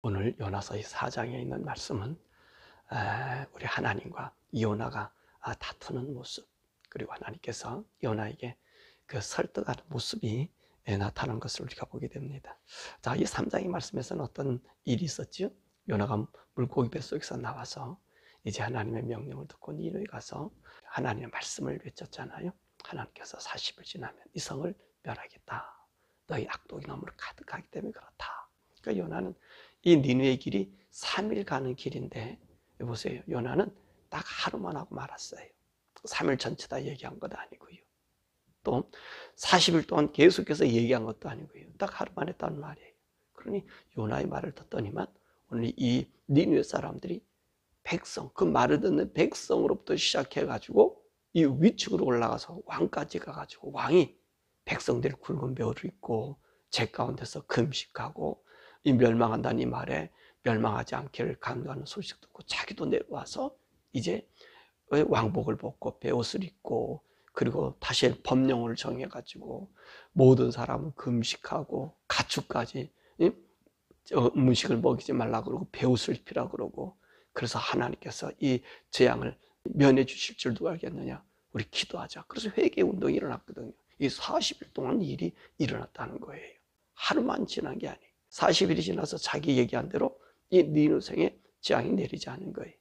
오늘 요나서 4장에 있는 말씀은 우리 하나님과 요나가 다투는 모습, 그리고 하나님께서 요나에게 그 설득하는 모습이 나타난 것을 우리가 보게 됩니다. 자, 이 3장의 말씀에서는 어떤 일이 있었죠? 요나가 물고기 뱃속에서 나와서 이제 하나님의 명령을 듣고 니느웨에 가서 하나님의 말씀을 외쳤잖아요. 하나님께서 40일 지나면 이 성을 멸하겠다. 너희 악독이 너무 가득하기 때문에 그렇다. 그러니까 요나는 이 니느웨의 길이 3일 가는 길인데, 보세요. 요나는 딱 하루만 하고 말았어요. 3일 전체 다 얘기한 것도 아니고요. 또 40일 동안 계속해서 얘기한 것도 아니고요. 딱 하루만 했다는 말이에요. 그러니 요나의 말을 듣더니만 오늘 이 니느웨 사람들이 백성, 그 말을 듣는 백성으로부터 시작해가지고 이 위축으로 올라가서 왕까지 가가지고 왕이 백성들이 굵은 벼를 입고 제 가운데서 금식하고 이 멸망한다는 이 말에 멸망하지 않기를 간구하는 소식 듣고 자기도 내려와서 이제 왕복을 벗고 베옷을 입고 그리고 다시 법령을 정해가지고 모든 사람은 금식하고 가축까지 음식을 먹이지 말라 그러고 베옷을 입히라 그러고, 그래서 하나님께서 이 재앙을 면해 주실 줄 누가 알겠느냐, 우리 기도하자. 그래서 회개 운동이 일어났거든요. 이 40일 동안 일이 일어났다는 거예요. 하루만 지난 게 아니에요. 40일이 지나서 자기 얘기한 대로 이 니느웨에 재앙이 내리지 않은 거예요.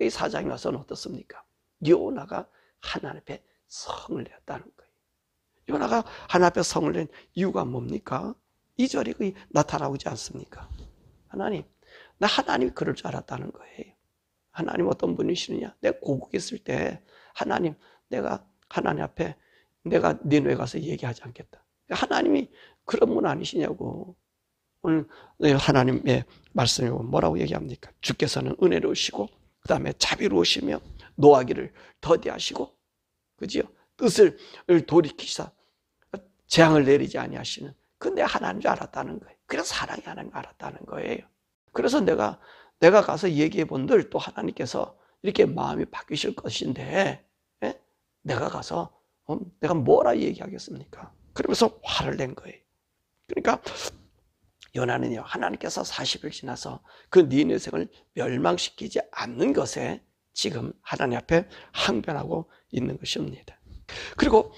이 4장에 와서는 어떻습니까? 요나가 하나님 앞에 성을 냈다는 거예요. 요나가 하나님 앞에 성을 낸 이유가 뭡니까? 2절이 나타나오지 않습니까? 하나님, 나 하나님이 그럴 줄 알았다는 거예요. 하나님 어떤 분이시느냐? 내가 고국에 있을 때 하나님, 내가 하나님 앞에 내가 니느웨 가서 얘기하지 않겠다. 하나님이 그런 분 아니시냐고. 오늘 하나님의 말씀에 뭐라고 얘기합니까? 주께서는 은혜로우시고 그 다음에 자비로우시며 노하기를 더디하시고, 그지요? 뜻을 돌이키사 재앙을 내리지 아니하시는, 근데 하나님인 줄 알았다는 거예요. 그래서 사랑이 하나님 알았다는 거예요. 그래서 내가 가서 얘기해 본들 또 하나님께서 이렇게 마음이 바뀌실 것인데, 내가 가서 내가 뭐라 얘기하겠습니까? 그러면서 화를 낸 거예요. 그러니까 요나는요, 하나님께서 40일 지나서 그 니느웨 성을 멸망시키지 않는 것에 지금 하나님 앞에 항변하고 있는 것입니다. 그리고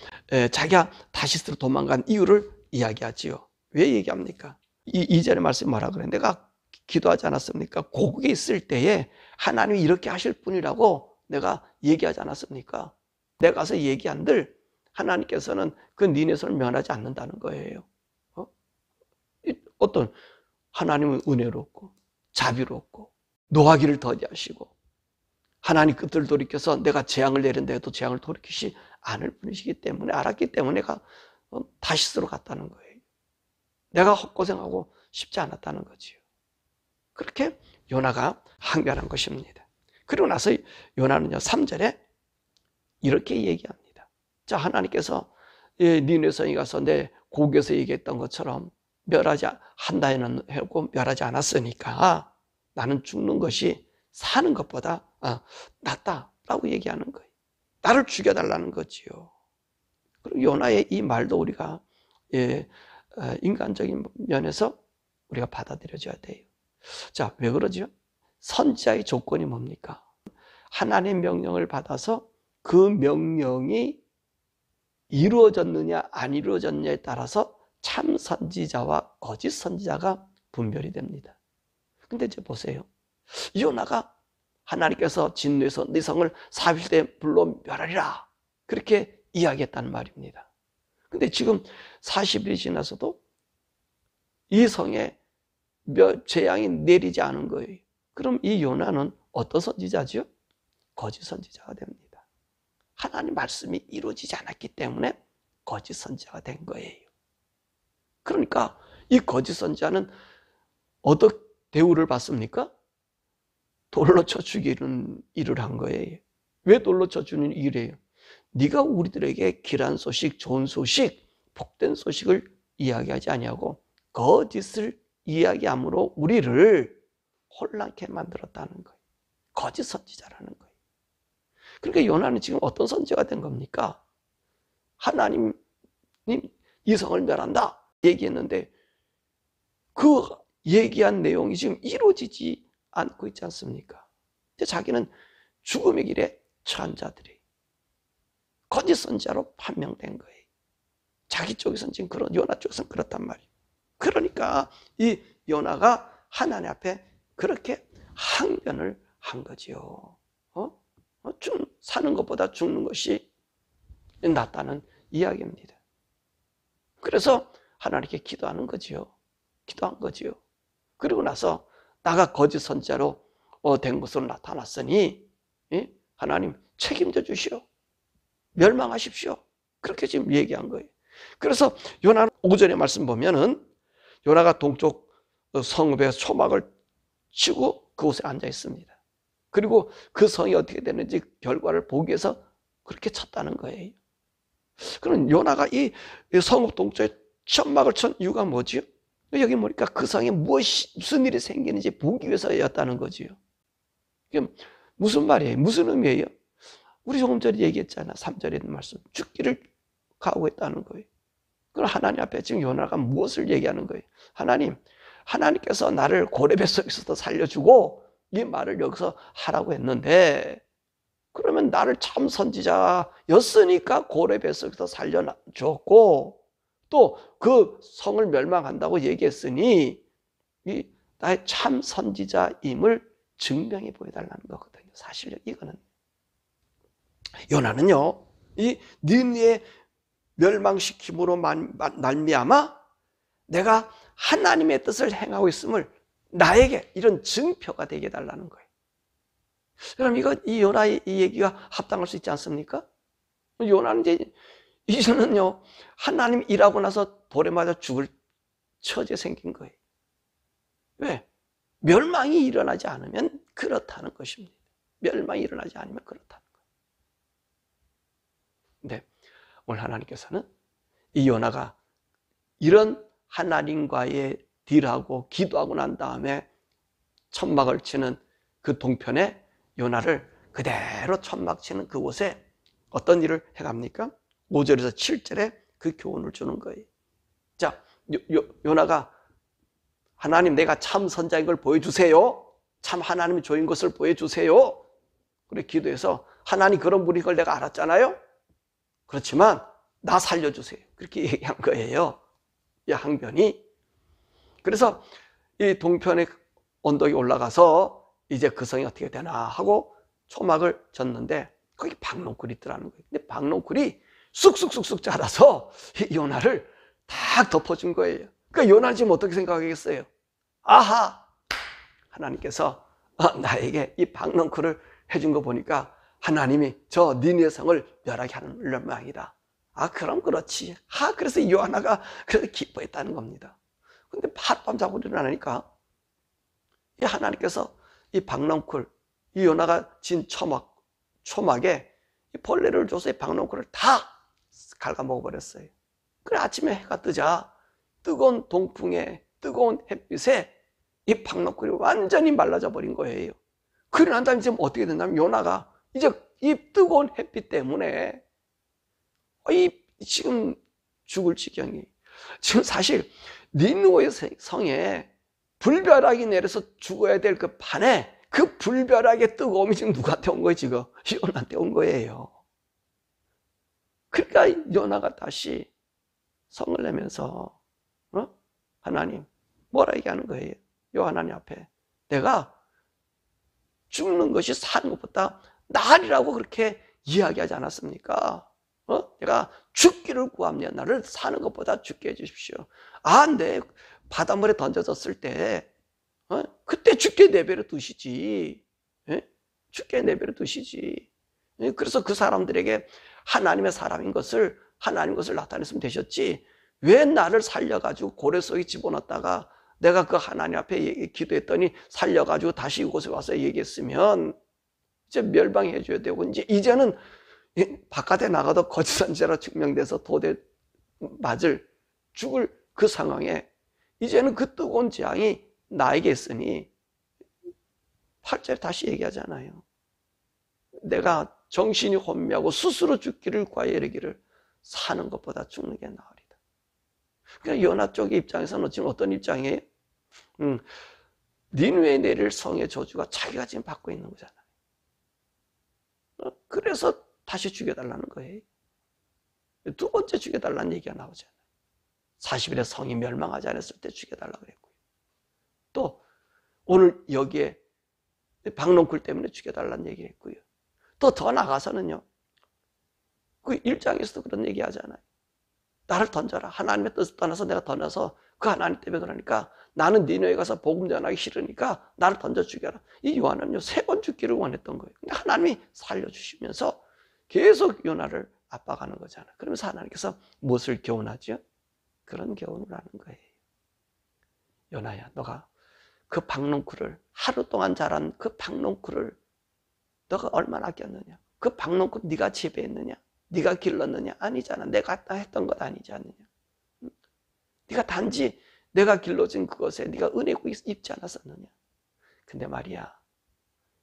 자기가 다시스로 도망간 이유를 이야기하지요. 왜 얘기합니까? 2절의 말씀이 뭐라 그래? 내가 기도하지 않았습니까? 고국에 있을 때에 하나님이 이렇게 하실 분이라고 내가 얘기하지 않았습니까? 내가 가서 얘기한들 하나님께서는 그 니느웨 성을 멸하지 않는다는 거예요. 어떤 하나님은 은혜롭고 자비롭고 노하기를 더디하시고 하나님 끝을 돌이켜서 내가 재앙을 내린데도 재앙을 돌이키시 않을 분이시기 때문에, 알았기 때문에 내가 다시스로 갔다는 거예요. 내가 헛고생하고 싶지 않았다는 거지요. 그렇게 요나가 항변한 것입니다. 그리고 나서 요나는요 3절에 이렇게 얘기합니다. 자, 하나님께서 니느웨 성에 가서 내 고국에서 얘기했던 것처럼 멸하지 한다에는 하고 멸하지 않았으니까 나는 죽는 것이 사는 것보다 낫다라고 얘기하는 거예요. 나를 죽여달라는 거지요. 그리고 요나의 이 말도 우리가 인간적인 면에서 우리가 받아들여져야 돼요. 자, 왜 그러죠? 선지자의 조건이 뭡니까? 하나님의 명령을 받아서 그 명령이 이루어졌느냐 안 이루어졌느냐에 따라서 참 선지자와 거짓 선지자가 분별이 됩니다. 근데 이제 보세요. 요나가 하나님께서 진노해서 네 성을 40일 때 불로 멸하리라 그렇게 이야기했다는 말입니다. 근데 지금 40일이 지나서도 이 성에 재앙이 내리지 않은 거예요. 그럼 이 요나는 어떤 선지자죠? 거짓 선지자가 됩니다. 하나님 말씀이 이루어지지 않았기 때문에 거짓 선지자가 된 거예요. 그러니까 이 거짓 선지자는 어떤 대우를 받습니까? 돌로 쳐 죽이는 일을 한 거예요. 왜 돌로 쳐 죽이는 일이에요? 네가 우리들에게 길한 소식, 좋은 소식, 복된 소식을 이야기하지 아니하고 거짓을 이야기함으로 우리를 혼란케 만들었다는 거예요. 거짓 선지자라는 거예요. 그러니까 요나는 지금 어떤 선지자가 된 겁니까? 하나님 이 성을 멸한다 얘기했는데 그 얘기한 내용이 지금 이루어지지 않고 있지 않습니까? 자기는 죽음의 길에 처한 자들이 거짓 선지자로 판명된 거예요. 자기 쪽에서는 지금 요나 쪽에서는 그렇단 말이에요. 그러니까 이 요나가 하나님 앞에 그렇게 항변을 한 거지요. 사는 것보다 죽는 것이 낫다는 이야기입니다. 그래서 하나님께 기도한 거지요. 그리고 나서 나가 거짓 선지자로 된 것으로 나타났으니 하나님 책임져 주시오. 멸망하십시오. 그렇게 지금 얘기한 거예요. 그래서 요나 오전에 말씀 보면은 요나가 동쪽 성읍에 초막을 치고 그곳에 앉아 있습니다. 그리고 그 성이 어떻게 되는지 결과를 보기 위해서 그렇게 쳤다는 거예요. 그럼 요나가 이 성읍 동쪽에 천막을 친 이유가 뭐지요? 여기 보니까 그 성에 무슨 일이 생기는지 보기 위해서였다는 거지요. 무슨 말이에요? 무슨 의미예요? 우리 조금 전에 얘기했잖아. 3절에 있는 말씀. 죽기를 각오했다는 거예요. 그럼 하나님 앞에 지금 요나가 무엇을 얘기하는 거예요? 하나님께서 나를 고래 뱃속에서도 살려주고 이 말을 여기서 하라고 했는데, 그러면 나를 참 선지자였으니까 고래 뱃속에서 살려줬고 또 그 성을 멸망한다고 얘기했으니 이 나의 참 선지자임을 증명해 보여달라는 거거든요. 사실 이거는 요나는요, 이 니느웨 멸망시킴으로 말미암아 내가 하나님의 뜻을 행하고 있음을 나에게 이런 증표가 되게 해달라는 거예요. 그럼 이 요나의 이 얘기가 합당할 수 있지 않습니까? 요나는 이제는요, 하나님 일하고 나서 돌에 맞아 죽을 처지에 생긴 거예요. 왜? 멸망이 일어나지 않으면 그렇다는 것입니다. 멸망이 일어나지 않으면 그렇다는 거예요. 근데 오늘 하나님께서는 이 요나가 이런 하나님과의 딜하고 기도하고 난 다음에 천막을 치는 그 동편에 요나를 그대로 천막 치는 그곳에 어떤 일을 해갑니까? 5절에서 7절에 그 교훈을 주는 거예요. 자, 요나가 하나님 내가 참 선자인 걸 보여주세요. 참 하나님이 조인 것을 보여주세요. 그래 기도해서 하나님 그런 분인 걸 내가 알았잖아요. 그렇지만 나 살려주세요. 그렇게 얘기한 거예요. 이 항변이. 그래서 이 동편의 언덕에 올라가서 이제 그 성이 어떻게 되나 하고 초막을 졌는데 거기 박농쿨이 있더라는 거예요. 근데 박농쿨이 쑥쑥쑥쑥 자라서 이 요나를 딱 덮어준 거예요. 그러니까 요나는 지금 어떻게 생각하겠어요? 아하! 하나님께서 나에게 이 박농쿨을 해준 거 보니까 하나님이 저 니느웨 성을 멸하게 하는 모양이다. 그럼 그렇지. 그래서 이 요나가 그래서 기뻐했다는 겁니다. 근데 하룻밤 자고 일어나니까 이 하나님께서 이 박농쿨, 이 요나가 진 초막에 이 벌레를 줘서 이 박농쿨을 다 갉아먹어버렸어요. 그래 아침에 해가 뜨자 뜨거운 동풍에 뜨거운 햇빛에 이 박농쿨이 완전히 말라져 버린 거예요. 그러고 난 다음에 지금 어떻게 된다면 요나가 이제 이 뜨거운 햇빛 때문에 지금 죽을 지경이. 지금 사실 니느웨 성에 불벼락이 내려서 죽어야 될 그 판에 그 불벼락의 뜨거움이 지금 누구한테 온 거예요? 지금 요나한테 온 거예요. 그러니까 요나가 다시 성을 내면서 하나님 뭐라 얘기하는 거예요? 요 하나님 앞에 내가 죽는 것이 사는 것보다 나으리라고 그렇게 이야기하지 않았습니까? 내가 죽기를 구합니다. 나를 사는 것보다 죽게 해주십시오. 근데 바닷물에 던져졌을 때 그때 죽게 내버려 두시지. 죽게 내버려 두시지. 그래서 그 사람들에게 하나님의 사람인 것을 하나님 것을 나타냈으면 되셨지. 왜 나를 살려가지고 고래 속에 집어넣었다가 내가 그 하나님 앞에 기도했더니 살려가지고 다시 이곳에 와서 얘기했으면 이제 멸망해 줘야 되고 이제는 바깥에 나가도 거짓 선지자로 증명돼서 도대 맞을 죽을 그 상황에 이제는 그 뜨거운 재앙이 나에게 있으니 8절에 다시 얘기하잖아요. 내가 정신이 혼미하고 스스로 죽기를 구하여 이르기를 사는 것보다 죽는 게 나으리다. 그러니까 요나 쪽의 입장에서는 지금 어떤 입장이에요? 니느웨에 내릴 성의 저주가 자기가 지금 받고 있는 거잖아요. 그래서 다시 죽여달라는 거예요. 두 번째 죽여달라는 얘기가 나오잖아요. 40일에 성이 멸망하지 않았을 때 죽여달라고 그랬고요. 또 오늘 여기에 박농쿨 때문에 죽여달라는 얘기를 했고요. 또 더 나가서는요. 그 1장에서도 그런 얘기 하잖아요. 나를 던져라. 하나님의 뜻을 떠나서 내가 던져서 그 하나님 때문에 그러니까 나는 니느웨에 가서 복음 전하기 싫으니까 나를 던져 죽여라. 이 요한은요 3번 죽기를 원했던 거예요. 근데 하나님이 살려주시면서 계속 요나를 압박하는 거잖아요. 그러면서 하나님께서 무엇을 교훈하죠? 그런 교훈을 하는 거예요. 요나야, 너가 그 박농쿨을 하루 동안 자란 그 박농쿨을 너가 얼마나 아꼈느냐? 그 박농쿨 네가 재배했느냐? 네가 길렀느냐? 아니잖아. 내가 했던 것 아니지 않느냐? 네가 단지 내가 길러진 그것에 네가 은혜고 입지 않았었느냐? 근데 말이야,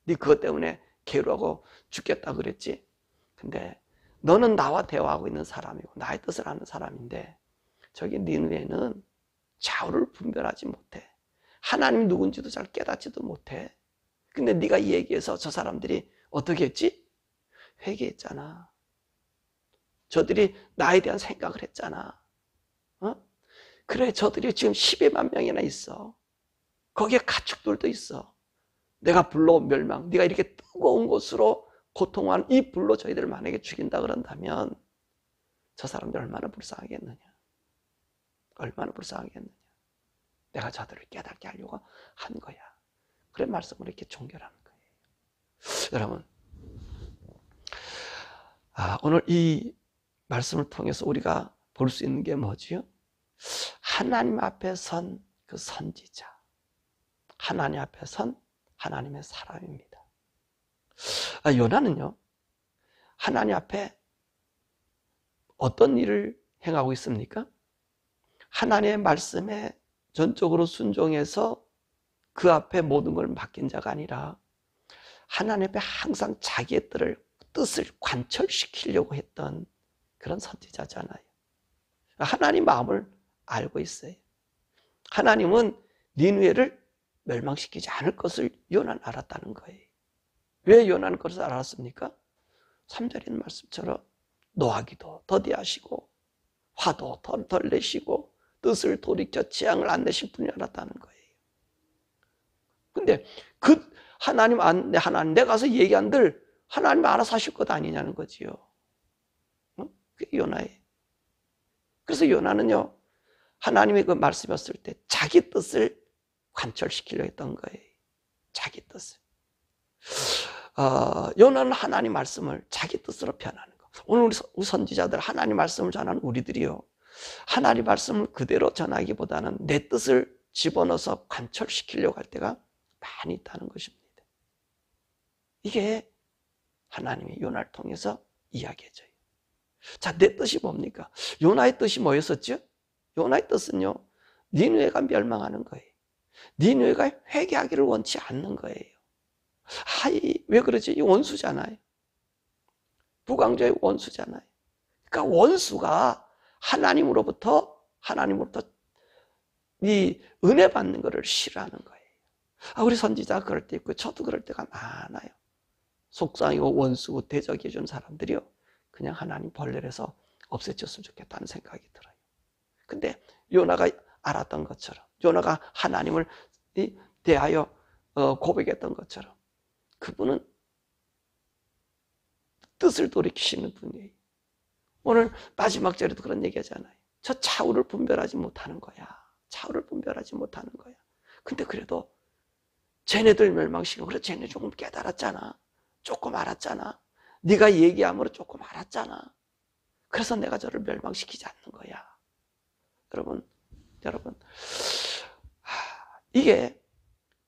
네 그것 때문에 괴로워하고 죽겠다 그랬지? 근데 너는 나와 대화하고 있는 사람이고 나의 뜻을 아는 사람인데 저기 니느웨는 좌우를 분별하지 못해. 하나님이 누군지도 잘 깨닫지도 못해. 근데 네가 이 얘기해서 저 사람들이 어떻게 했지? 회개했잖아. 저들이 나에 대한 생각을 했잖아. 그래, 저들이 지금 12만 명이나 있어. 거기에 가축들도 있어. 내가 불로 멸망, 네가 이렇게 뜨거운 곳으로 고통하는 이 불로 저희들을 만약에 죽인다 그런다면 저 사람들 얼마나 불쌍하겠느냐. 얼마나 불쌍하겠느냐. 내가 저들을 깨닫게 하려고 한 거야. 그런 말씀을 이렇게 종결하는 거예요. 여러분, 오늘 이 말씀을 통해서 우리가 볼 수 있는 게 뭐지요? 하나님 앞에 선 그 선지자, 하나님 앞에 선 하나님의 사람입니다. 요나는요, 하나님 앞에 어떤 일을 행하고 있습니까? 하나님의 말씀에 전적으로 순종해서 그 앞에 모든 걸 맡긴 자가 아니라 하나님 앞에 항상 자기의 뜻을 관철시키려고 했던 그런 선지자잖아요. 하나님 마음을 알고 있어요. 하나님은 니느웨를 멸망시키지 않을 것을 요나는 알았다는 거예요. 왜 요나는 그것을 알았습니까? 3절에 있는 말씀처럼 노하기도 더디하시고 화도 덜 내시고 뜻을 돌이켜 재앙을 안 내실 분이 알았다는 거예요. 근데 그 하나님 내가 가서 얘기한들 하나님 알아서 하실 것 아니냐는 거지요. 그게 요나예요. 그래서 요나는요, 하나님의 그 말씀이었을 때 자기 뜻을 관철시키려 했던 거예요. 자기 뜻을. 요나는 하나님 말씀을 자기 뜻으로 변하는 거. 오늘 우리 선지자들 하나님 말씀을 전하는 우리들이요, 하나님 말씀을 그대로 전하기보다는 내 뜻을 집어넣어서 관철시키려고 할 때가 많이 있다는 것입니다. 이게 하나님이 요나를 통해서 이야기해줘요. 자, 내 뜻이 뭡니까? 요나의 뜻이 뭐였었죠? 요나의 뜻은요, 니느웨가 멸망하는 거예요. 니느웨가 회개하기를 원치 않는 거예요. 왜 그러지? 이 원수잖아요. 북왕조의 원수잖아요. 그러니까 원수가 하나님으로부터 이 은혜 받는 것을 싫어하는 거예요. 우리 선지자가 그럴 때 있고 저도 그럴 때가 많아요. 속상이고 원수고 대적해 준 사람들이요, 그냥 하나님 벌레라서 없애줬으면 좋겠다는 생각이 들어요. 근데 요나가 알았던 것처럼, 요나가 하나님을 대하여 고백했던 것처럼 그분은 뜻을 돌이키시는 분이에요. 오늘 마지막 절에도 그런 얘기하잖아요. 저 차후를 분별하지 못하는 거야. 차후를 분별하지 못하는 거야. 근데 그래도 쟤네들 멸망시키고, 그래 쟤네 조금 깨달았잖아. 조금 알았잖아. 네가 얘기함으로 조금 알았잖아. 그래서 내가 저를 멸망시키지 않는 거야. 여러분, 이게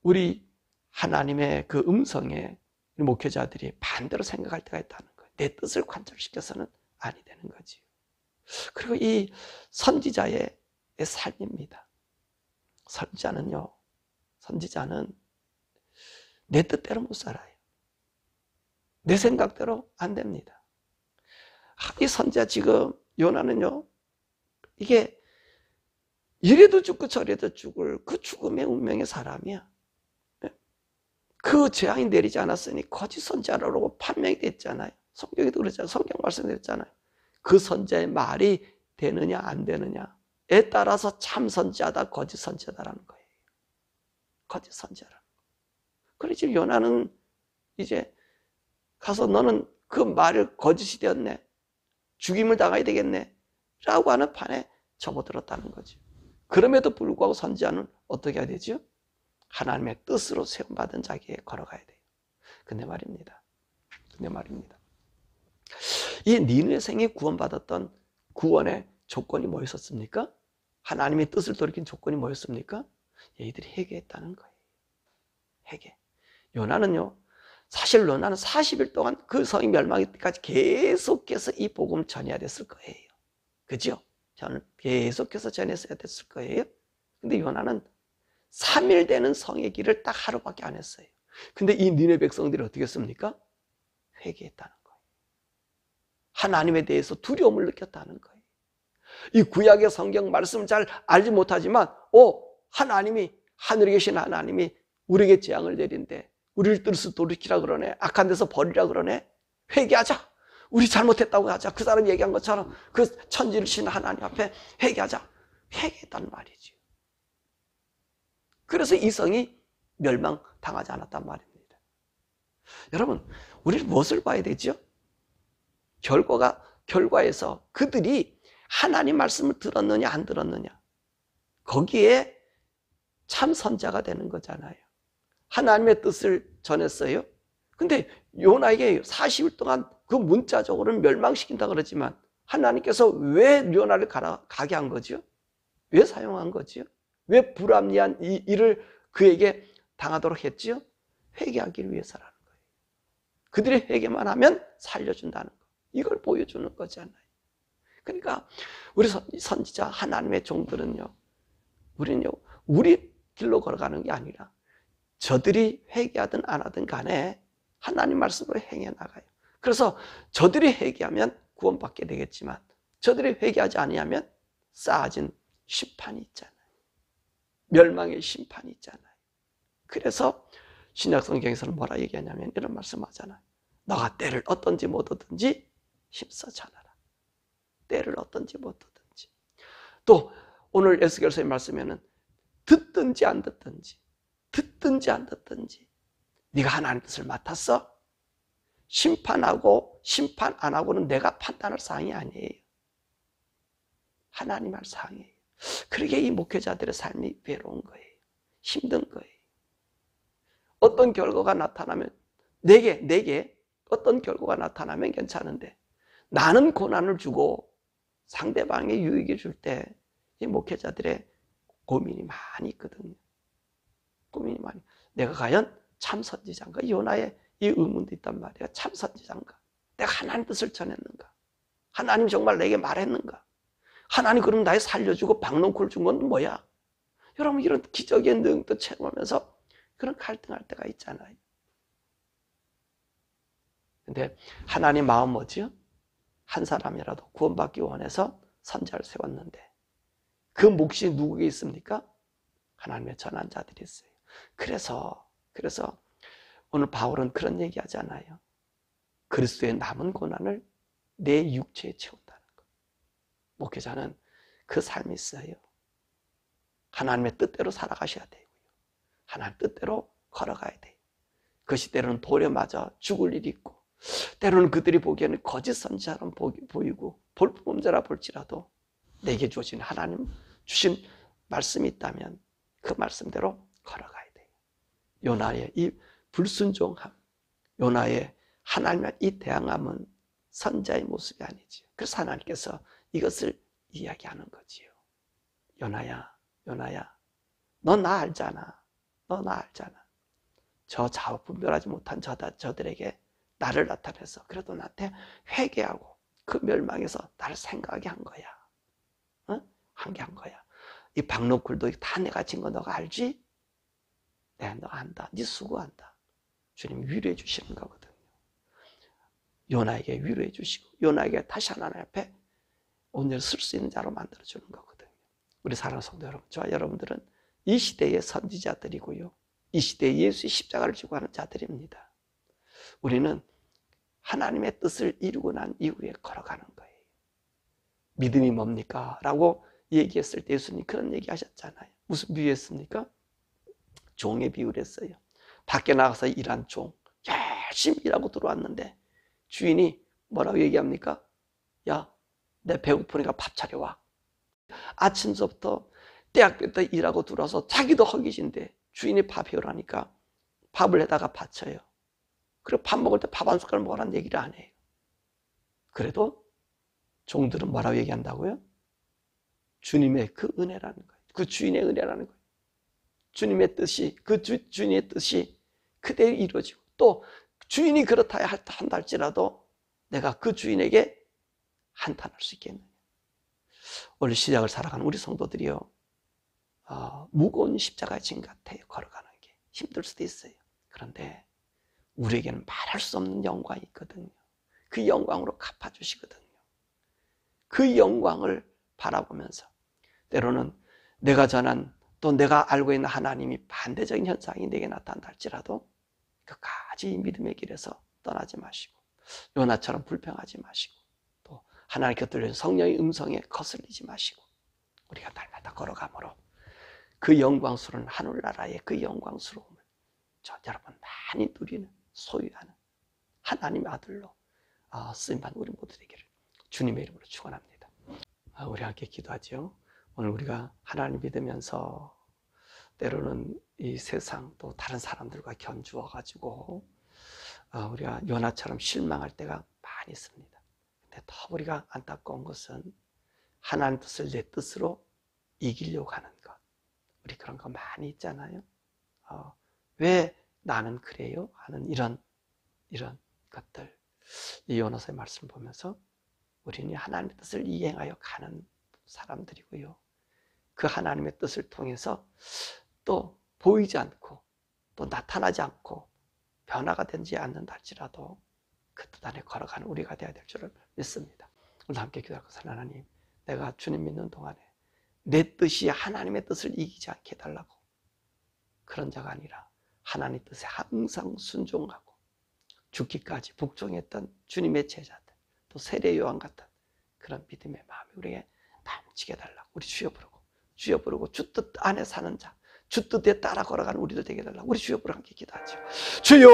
우리 하나님의 그 음성에 목회자들이 반대로 생각할 때가 있다는 거예요. 내 뜻을 관철시켜서는 아니 되는 거지. 그리고 이 선지자의 삶입니다. 선지자는 내 뜻대로 못 살아요. 내 생각대로 안 됩니다. 이 선지자 지금 요나는요, 이게 이래도 죽고 저래도 죽을 그 죽음의 운명의 사람이야. 그 재앙이 내리지 않았으니 거짓 선지자라고 판명이 됐잖아요. 성경에도 그랬잖아요. 성경 말씀드렸잖아요. 그 선지자의 말이 되느냐 안 되느냐에 따라서 참 선지자다 거짓 선지자다라는 거예요. 거짓 선지자라는 거. 그래 지금 요나는 이제 가서 너는 그 말을 거짓이 되었네, 죽임을 당해야 되겠네 라고 하는 판에 접어들었다는 거죠. 그럼에도 불구하고 선지자는 어떻게 해야 되죠? 하나님의 뜻으로 세움받은 자기에 걸어가야 돼요. 근데 말입니다. 이 니느웨 성이 구원받았던 구원의 조건이 뭐였습니까? 하나님의 뜻을 돌이킨 조건이 뭐였습니까? 얘들이 회개했다는 거예요. 회개. 요나는요, 사실 요나는 40일 동안 그 성이 멸망할 때까지 계속해서 이 복음을 전해야 됐을 거예요. 그죠? 저는 계속해서 전했어야 됐을 거예요. 근데 요나는 3일 되는 성의 길을 딱 하루밖에 안 했어요. 근데 이 니느웨 백성들이 어떻게 했습니까? 회개했다는 거예요. 하나님에 대해서 두려움을 느꼈다는 거예요. 이 구약의 성경 말씀을 잘 알지 못하지만 하나님이, 하늘에 계신 하나님이 우리에게 재앙을 내린대, 우리를 뜻을 돌이키라 그러네, 악한 데서 버리라 그러네, 회개하자, 우리 잘못했다고 하자, 그 사람이 얘기한 것처럼 그 천지를 신 하나님 앞에 회개하자. 회개했단 말이죠. 그래서 이 성이 멸망당하지 않았단 말입니다. 여러분, 우리는 무엇을 봐야 되죠? 결과에서 그들이 하나님 말씀을 들었느냐 안 들었느냐, 거기에 참 선자가 되는 거잖아요. 하나님의 뜻을 전했어요. 근데 요나에게 40일 동안 그 문자적으로는 멸망시킨다 그러지만 하나님께서 왜 요나를 가게 한 거죠? 왜 사용한 거죠? 왜 불합리한 이 일을 그에게 당하도록 했지요? 회개하기를 위해서라는 거예요. 그들이 회개만 하면 살려준다는 거, 이걸 보여주는 거잖아요. 그러니까 우리 선지자 하나님의 종들은요, 우리는요, 우리 길로 걸어가는 게 아니라 저들이 회개하든 안 하든 간에 하나님 말씀으로 행해 나가요. 그래서 저들이 회개하면 구원받게 되겠지만 저들이 회개하지 아니하면 쌓아진 심판이 있잖아요. 멸망의 심판이 있잖아요. 그래서 신약 성경에서는 뭐라 얘기하냐면 이런 말씀하잖아요. 너가 때를 얻든지 못 얻든지 힘써 전하라. 때를 얻든지 못 얻든지. 또 오늘 에스겔서의 말씀에는 듣든지 안 듣든지 안 듣든지 네가 하나님 뜻을 맡았어? 심판하고 심판 안 하고는 내가 판단할 사항이 아니에요. 하나님 할 사항이에요. 그러게 이 목회자들의 삶이 괴로운 거예요. 힘든 거예요. 어떤 결과가 나타나면 내게 어떤 결과가 나타나면 괜찮은데 나는 고난을 주고 상대방에 유익을 줄 때 이 목회자들의 고민이 많이 있거든요. 고민이 많이. 내가 과연 참 선지자인가? 요나의 이 의문도 있단 말이야. 참 선지자인가? 내가 하나님 뜻을 전했는가? 하나님 정말 내게 말했는가? 하나님 그럼 날 살려주고 박농쿨 준 건 뭐야? 여러분 이런 기적의 능도 체험하면서 그런 갈등할 때가 있잖아요. 근데 하나님 마음 뭐지요? 한 사람이라도 구원받기 원해서 선자를 세웠는데 그 몫이 누구에게 있습니까? 하나님의 전한 자들이 있어요. 그래서 오늘 바울은 그런 얘기 하잖아요. 그리스도의 남은 고난을 내 육체에 채운다는 거. 목회자는 그 삶이 있어요. 하나님의 뜻대로 살아가셔야 되고요. 하나님 뜻대로 걸어가야 돼요. 그것이 때로는 돌에 맞아 죽을 일이 있고 때로는 그들이 보기에는 거짓 선지자처럼 보이고 볼품자라 볼지라도 내게 주어진 하나님 주신 말씀이 있다면 그 말씀대로 걸어가야 돼요. 요나의 이 불순종함, 요나의 하나님의 이 대항함은 선자의 모습이 아니지요. 그래서 하나님께서 이것을 이야기하는 거지요. 요나야, 너 나 알잖아. 저 좌우분별하지 못한 저들에게 나를 나타내서 그래도 나한테 회개하고 그 멸망에서 나를 생각하게 한 거야. 한 거야. 이 박노쿨도 다 내가 진 거 너가 알지? 네, 너 안다. 네 수고한다. 주님 위로해 주시는 거거든요. 요나에게 위로해 주시고 요나에게 다시 하나님 앞에 오늘 쓸 수 있는 자로 만들어주는 거거든요. 우리 사랑하는 성도 여러분, 저와 여러분들은 이 시대의 선지자들이고요, 이 시대에 예수의 십자가를 지고 가는 자들입니다. 우리는 하나님의 뜻을 이루고 난 이후에 걸어가는 거예요. 믿음이 뭡니까? 라고 얘기했을 때 예수님 그런 얘기 하셨잖아요. 무슨 비유했습니까? 종의 비유를 했어요. 밖에 나가서 일한 종, 열심히 일하고 들어왔는데 주인이 뭐라고 얘기합니까? 야, 내 배고프니까 밥 차려와. 아침서부터 대학교 때 일하고 들어와서 자기도 허기진데 주인이 밥 해오라니까 밥을 해다가 바쳐요. 그리고 밥 먹을 때 밥 한 숟갈 먹으라는 얘기를 안 해요. 그래도 종들은 뭐라고 얘기한다고요? 주님의 그 은혜라는 거예요. 그 주인의 은혜라는 거예요. 주님의 뜻이, 그 주인의 뜻이 그대로 이루어지고, 또 주인이 그렇다 한다 할지라도 내가 그 주인에게 한탄할 수 있겠느냐. 오늘 시작을 살아가는 우리 성도들이요, 무거운 십자가의 짐 같아요. 걸어가는 게 힘들 수도 있어요. 그런데 우리에게는 말할 수 없는 영광이 있거든요. 그 영광으로 갚아주시거든요. 그 영광을 바라보면서 때로는 내가 전한, 또 내가 알고 있는 하나님이 반대적인 현상이 내게 나타난다 할지라도 끝까지 이 믿음의 길에서 떠나지 마시고, 요나처럼 불평하지 마시고, 또 하나님 곁들여 성령의 음성에 거슬리지 마시고, 우리가 날마다 걸어가므로 그 영광스러운 하늘나라의 그 영광스러움을 여러분 많이 누리는, 소유하는 하나님의 아들로 쓰임받는 우리 모두 되기를 주님의 이름으로 축원합니다. 우리 함께 기도하죠. 오늘 우리가 하나님 믿으면서 때로는 이 세상 또 다른 사람들과 견주어 가지고 우리가 요나처럼 실망할 때가 많이 있습니다. 근데 더 우리가 안타까운 것은 하나님 뜻을 내 뜻으로 이기려고 하는 것. 우리 그런 거 많이 있잖아요. 왜 나는 그래요? 하는 이런 것들. 이 요나서의 말씀을 보면서 우리는 하나님의 뜻을 이행하여 가는 사람들이고요, 그 하나님의 뜻을 통해서 또 보이지 않고 또 나타나지 않고 변화가 되지 않는다 할지라도 그 뜻 안에 걸어가는 우리가 되어야 될 줄을 믿습니다. 오늘 함께 기도할 것은, 하나님, 내가 주님 믿는 동안에 내 뜻이 하나님의 뜻을 이기지 않게 해달라고, 그런 자가 아니라 하나님의 뜻에 항상 순종하고 죽기까지 복종했던 주님의 제자들, 또 세례 요한 같은 그런 믿음의 마음이 우리에게 넘치게 해달라고, 우리 주여 부르고 주 뜻 안에 사는 자, 주 뜻에 따라 걸어가는 우리들 되게 해달라고 우리 주여 부르고 함께 기도하죠. 주여